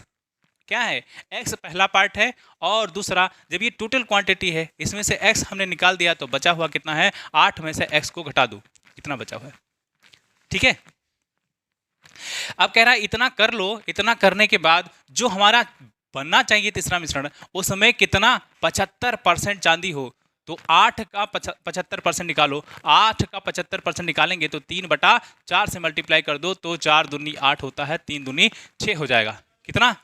क्या है? x पहला पार्ट है, और दूसरा जब ये टोटल क्वांटिटी है इसमें से x हमने निकाल दिया तो बचा हुआ कितना है? 8 में से x को घटा दो, कितना बचा हुआ है? ठीक है, अब कह रहा है इतना कर लो। इतना करने के बाद जो हमारा बनना चाहिए तीसरा मिश्रण, उसमें कितना? 75% चांदी हो। तो 8 का 75% निकालो। 8 का 75% निकालेंगे तो 3/4 से मल्टीप्लाई कर दो, तो 4 दूनी 8 होता है, 3 दूनी 6 हो जाएगा। कितना?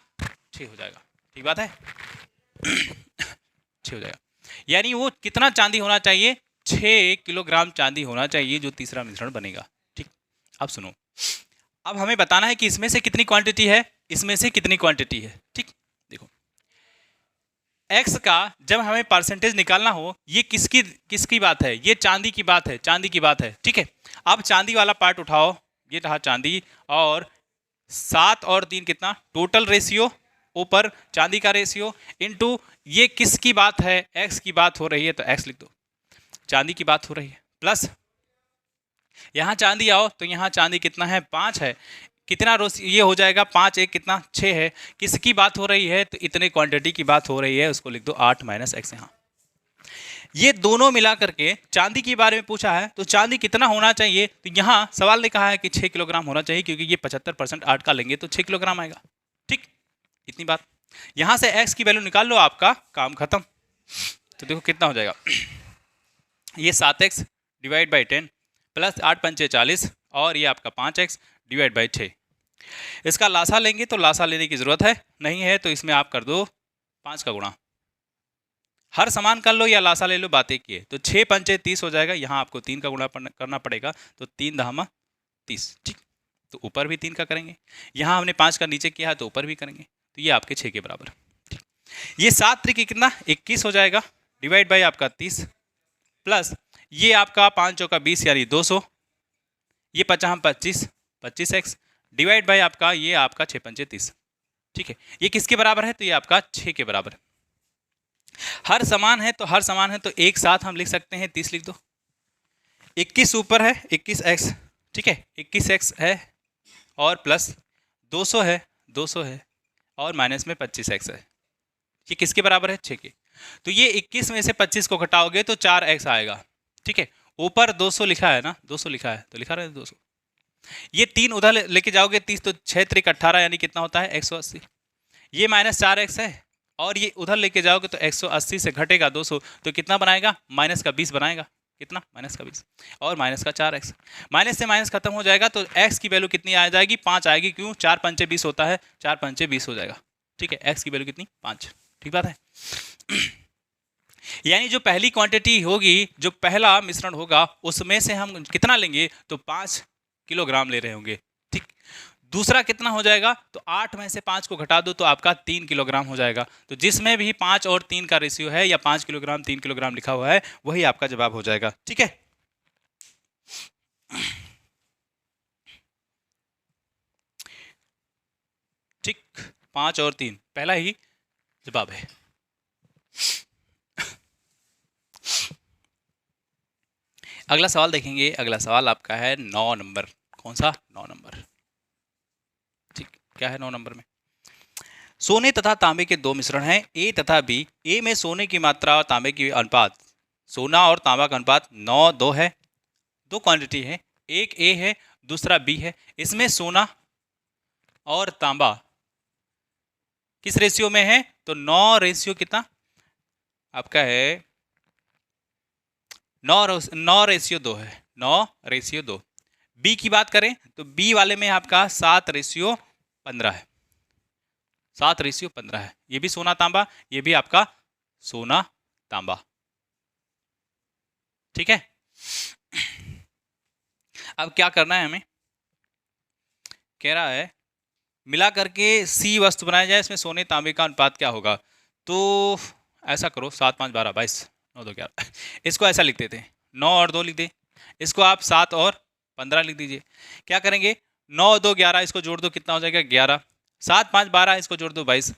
6 हो जाएगा। ठीक बात है, 6 हो जाएगा। यानी वो कितना चांदी होना चाहिए? 6 किलोग्राम चांदी होना चाहिए जो तीसरा मिश्रण बनेगा। ठीक, अब सुनो, अब हमें बताना है कि इसमें से कितनी क्वांटिटी है, इसमें से कितनी क्वांटिटी है। ठीक, देखो x का जब हमें परसेंटेज निकालना हो, ये किसकी बात है? ये चांदी की बात है, चांदी की बात है। ठीक है, अब चांदी वाला पार्ट उठाओ, ये रहा चांदी, और 7 और 3 कितना? टोटल रेशियो ऊपर चांदी का रेशियो इनटू ये किसकी बात है? x की बात हो रही है तो x लिख दो, चांदी की बात हो रही है, प्लस यहाँ चांदी आओ तो यहाँ चांदी कितना है? 5 है। कितना ये हो जाएगा? 5 1 कितना? 6 है। किसकी बात हो रही है? तो इतने क्वांटिटी की बात हो रही है, उसको लिख दो 8 - x। यहाँ ये दोनों मिला करके चांदी के बारे में पूछा है, तो चांदी कितना होना चाहिए? तो यहाँ सवाल ने कहा है कि 6 किलोग्राम होना चाहिए, क्योंकि ये 75% 8 का लेंगे तो 6 किलोग्राम आएगा। ठीक, इतनी बात। यहाँ से x की वैल्यू निकाल लो, आपका काम खत्म। तो देखो कितना हो जाएगा, ये 7x डिवाइड बाई 10 प्लस 8 पंचे 40, और ये आपका 5x डिवाइड बाई 6। इसका लासा लेंगे तो लासा लेने की जरूरत है नहीं है, तो इसमें आप कर दो 5 का गुणा। हर समान कर लो या लासा ले लो, बात एक ही है। तो 6 पंचे 30 हो जाएगा, यहाँ आपको 3 का गुणा करना पड़ेगा, तो 3 दहमा 30। ठीक, तो ऊपर भी 3 का करेंगे, यहाँ हमने 5 का नीचे किया है तो ऊपर भी करेंगे, तो ये आपके 6 के बराबर। ठीक, ये 7 त्रिक कितना? 21 हो जाएगा, डिवाइड बाई आपका 30, प्लस ये आपका 5 चौका 20 यानी 200, ये 25 25x डिवाइड बाई आपका ये आपका 6 पंचे 30। ठीक है, ये किसके बराबर है? तो ये आपका 6 के बराबर। हर समान है तो हर समान है, तो एक साथ हम लिख सकते हैं 30 लिख दो। 21 ऊपर है 21x, ठीक है 21x है, और प्लस 200 है 200 है, और माइनस में 25x है। ये किसके बराबर है? 6 के। तो ये 21 में से 25 को घटाओगे तो 4x आएगा। ठीक है, ऊपर 200 लिखा है ना, 200 लिखा है तो लिखा रहे 200। ये 3 उधर लेके जाओगे 30, तो 6 त्रिक 18 यानी कितना होता है? 180। ये -4x है, और ये उधर लेके जाओगे तो 180 से घटेगा 200, तो कितना बनाएगा? -20 बनाएगा। कितना, -20 और -4x। माइनस से माइनस खत्म हो जाएगा तो x की वैल्यू कितनी आ जाएगी, 5 आएगी। क्यों, 4 पंचे 20 होता है, 4 पंचे 20 हो जाएगा। ठीक है, x की वैल्यू कितनी, 5। ठीक बात है। यानी जो पहली क्वांटिटी होगी, जो पहला मिश्रण होगा, उसमें से हम कितना लेंगे, तो 5 किलोग्राम ले रहे होंगे। ठीक, दूसरा कितना हो जाएगा, तो 8 में से 5 को घटा दो तो आपका 3 किलोग्राम हो जाएगा। तो जिसमें भी 5 और 3 का रेशियो है, या 5 किलोग्राम 3 किलोग्राम लिखा हुआ है, वही आपका जवाब हो जाएगा। ठीक है, ठीक, 5 और 3 पहला ही जवाब है। अगला सवाल देखेंगे। अगला सवाल आपका है 9 नंबर। कौन सा, 9 नंबर। ठीक, क्या है 9 नंबर में, सोने तथा तांबे के दो मिश्रण हैं, ए तथा बी। ए में सोने की मात्रा और तांबे की अनुपात, सोना और तांबा का अनुपात 9:2 है। दो क्वांटिटी है, एक ए है, दूसरा बी है। इसमें सोना और तांबा किस रेशियो में है, तो 9 रेशियो कितना आपका है, 9 रेशियो 2 है, 9 रेशियो 2। बी की बात करें तो बी वाले में आपका 7 रेशियो 15 है, 7 रेशियो 15 है। ये भी सोना तांबा, ये भी आपका सोना तांबा। ठीक है, अब क्या करना है हमें, कह रहा है मिला करके सी वस्तु बनाया जाए, इसमें सोने तांबे का अनुपात क्या होगा। तो ऐसा करो, 7 5 12 22 9 2 11 इसको ऐसा लिख देते हैं, 9 और 2 लिख दे। इसको आप 7 और 15 लिख दीजिए। क्या करेंगे, 9 2 11, इसको जोड़ दो, कितना हो जाएगा 11। 7 5 12, इसको जोड़ दो 22।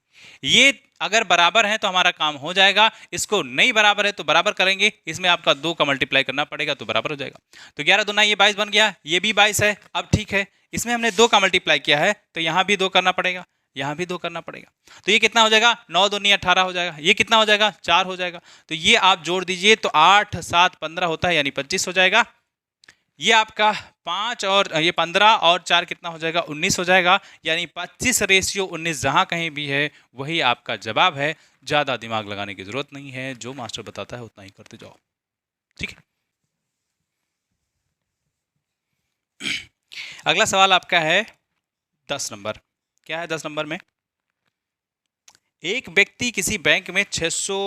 ये अगर बराबर है तो हमारा काम हो जाएगा, इसको नहीं बराबर है तो बराबर करेंगे, इसमें आपका 2 का मल्टीप्लाई करना पड़ेगा तो बराबर हो जाएगा। तो 11 दूना ये 22 बन गया, ये भी 22 है। अब ठीक है, इसमें हमने 2 का मल्टीप्लाई किया है तो यहाँ भी 2 करना पड़ेगा, यहाँ भी 2 करना पड़ेगा। तो ये कितना हो जाएगा, 9 दूनी 18 हो जाएगा। ये कितना हो जाएगा, 4 हो जाएगा। तो ये आप जोड़ दीजिए तो 8 7 15 होता है, यानी 25 हो जाएगा। ये आपका 5 और ये 15 और 4 कितना हो जाएगा, 19 हो जाएगा। यानी 25 रेशियो 19 जहां कहीं भी है वही आपका जवाब है। ज़्यादा दिमाग लगाने की जरूरत नहीं है, जो मास्टर बताता है उतना ही करते जाओ। ठीक है, अगला सवाल आपका है 10 नंबर। क्या है 10 नंबर में, एक व्यक्ति किसी बैंक में 600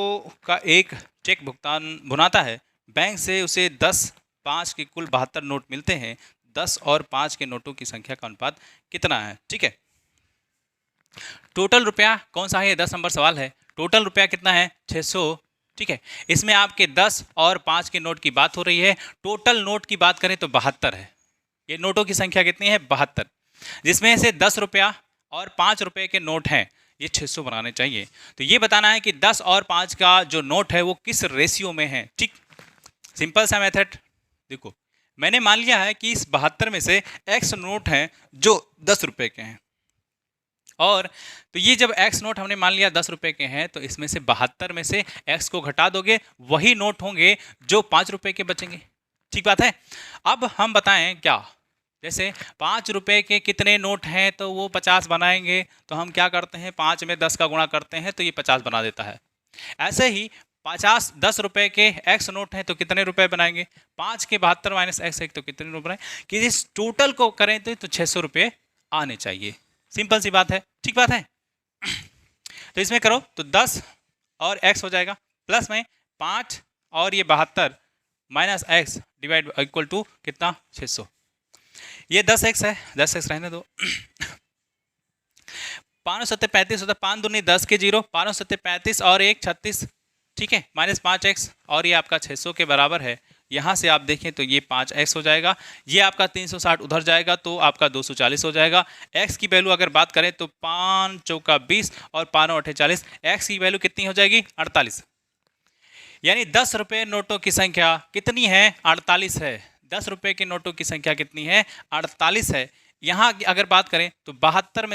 का एक चेक भुगतान भुनाता है। बैंक से उसे 10 5 के कुल 72 नोट मिलते हैं। 10 और 5 के नोटों की संख्या का अनुपात कितना है। ठीक है, टोटल रुपया कौन सा है, ये 10 नंबर सवाल है। टोटल रुपया कितना है, 600। ठीक है, इसमें आपके 10 और 5 के नोट की बात हो रही है। टोटल नोट की बात करें तो 72 है। ये नोटों की संख्या कितनी है, 72, जिसमें से 10 रुपया और 5 रुपये के नोट हैं। ये 600 बनाने चाहिए। तो ये बताना है कि 10 और 5 का जो नोट है वो किस रेशियो में है। ठीक, सिंपल सा मेथड देखो, मैंने मान लिया है कि इस 72 में से x नोट हैं जो 10 रुपए के हैं, और तो ये जब x नोट हमने मान लिया 10 रुपए के हैं, तो इसमें से 72 में से x को घटा दोगे, वही नोट होंगे जो 5 रुपए के बचेंगे। ठीक बात है। अब हम बताएं क्या, जैसे 5 रुपए के कितने नोट हैं, तो वो 50 बनाएंगे। तो हम क्या करते हैं, 5 में 10 का गुणा करते हैं तो ये 50 बना देता है। ऐसे ही 10 रुपए के x नोट हैं तो कितने रुपए बनाएंगे, 5 के 72 माइनस x 1 तो कितने रुपए बनाएंगे, कि इस टोटल को करें तो 600 रुपये आने चाहिए। सिंपल सी बात है। ठीक बात है। तो इसमें करो तो 10 और x हो जाएगा, प्लस में 5 और ये 72 minus x divide equal to कितना, 600। ये 10x है, 10x रहने दो। 5 7 35 होता है, 5 दूनी 10 के 0, 5 7 35 और 1 36। ठीक है, माइनस 5x, और ये आपका 600 के बराबर है। यहाँ से आप देखें तो ये 5x हो जाएगा, ये आपका 360 उधर जाएगा तो आपका 240 हो जाएगा। x की वैल्यू अगर बात करें तो 5 चौका 20 और 5 8 40, x की वैल्यू कितनी हो जाएगी, 48। यानी 10 रुपये नोटों की संख्या कितनी है, 48 है। 10 रुपये के नोटों की संख्या कितनी है, 48 है। यहाँ अगर बात करें तो 72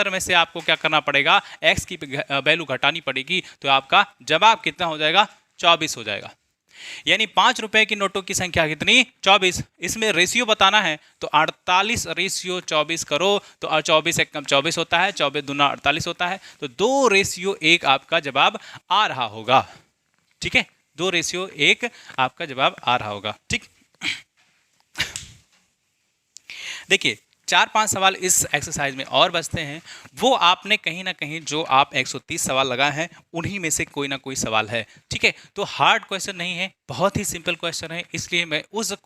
में से आपको क्या करना पड़ेगा, x की वैल्यू घटानी पड़ेगी, तो आपका जवाब कितना हो जाएगा, 24 हो जाएगा। यानी 5 रुपए की नोटों की संख्या कितनी, 24। इसमें रेशियो बताना है तो 48 रेशियो 24 करो तो 24 एक कम 24 होता है, 24 दूना 48 होता है। तो 2 रेशियो 1 आपका जवाब आ रहा होगा। ठीक है, 2:1 आपका जवाब आ रहा होगा। ठीक, देखिए 4-5 सवाल इस एक्सरसाइज में और बचते हैं, वो आपने कहीं ना कहीं जो आप 130 सवाल लगाए हैं उन्हीं में से कोई ना कोई सवाल है। ठीक है, तो हार्ड क्वेश्चन नहीं है, बहुत ही सिंपल क्वेश्चन है, इसलिए मैं उन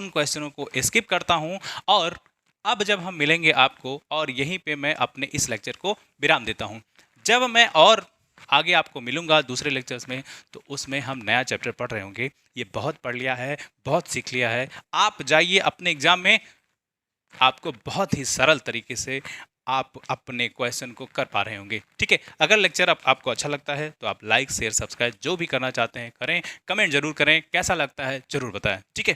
क्वेश्चनों को स्किप करता हूं। और अब जब हम मिलेंगे आपको, और यहीं पे मैं अपने इस लेक्चर को विराम देता हूं। जब मैं और आगे आपको मिलूंगा दूसरे लेक्चर्स में, तो उसमें हम नया चैप्टर पढ़ रहे होंगे। ये बहुत पढ़ लिया है, बहुत सीख लिया है, आप जाइए अपने एग्जाम में, आपको बहुत ही सरल तरीके से आप अपने क्वेश्चन को कर पा रहे होंगे। ठीक है, अगर लेक्चर आपको अच्छा लगता है तो आप लाइक शेयर सब्सक्राइब जो भी करना चाहते हैं करें, कमेंट जरूर करें, कैसा लगता है जरूर बताएं। ठीक है।